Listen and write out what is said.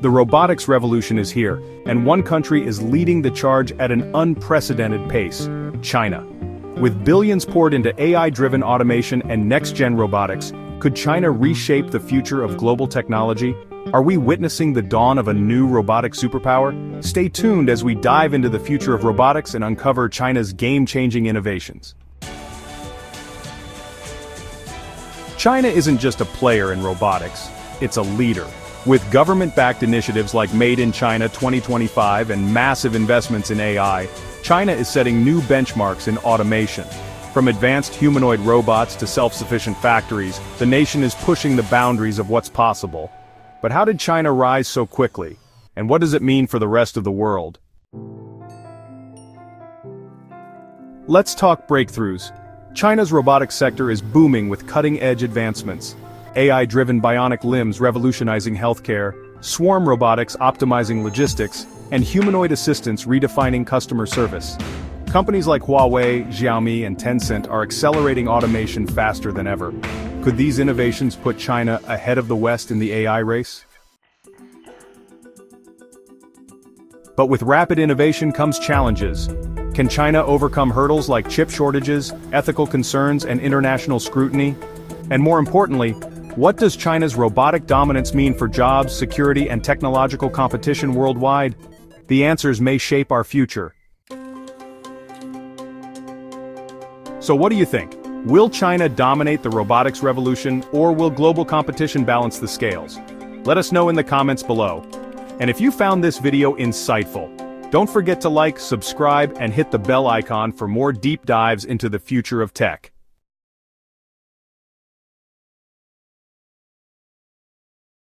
The robotics revolution is here, and one country is leading the charge at an unprecedented pace: China. With billions poured into AI-driven automation and next-gen robotics, could China reshape the future of global technology? Are we witnessing the dawn of a new robotic superpower? Stay tuned as we dive into the future of robotics and uncover China's game-changing innovations. China isn't just a player in robotics, it's a leader. With government-backed initiatives like Made in China 2025 and massive investments in AI, China is setting new benchmarks in automation. From advanced humanoid robots to self-sufficient factories, the nation is pushing the boundaries of what's possible. But how did China rise so quickly? And what does it mean for the rest of the world? Let's talk breakthroughs. China's robotics sector is booming with cutting-edge advancements. AI-driven bionic limbs revolutionizing healthcare, swarm robotics optimizing logistics, and humanoid assistants redefining customer service. Companies like Huawei, Xiaomi, and Tencent are accelerating automation faster than ever. Could these innovations put China ahead of the West in the AI race? But with rapid innovation comes challenges. Can China overcome hurdles like chip shortages, ethical concerns, and international scrutiny? And more importantly, what does China's robotic dominance mean for jobs, security, and technological competition worldwide? The answers may shape our future. So what do you think? Will China dominate the robotics revolution, or will global competition balance the scales? Let us know in the comments below. And if you found this video insightful, don't forget to like, subscribe, and hit the bell icon for more deep dives into the future of tech.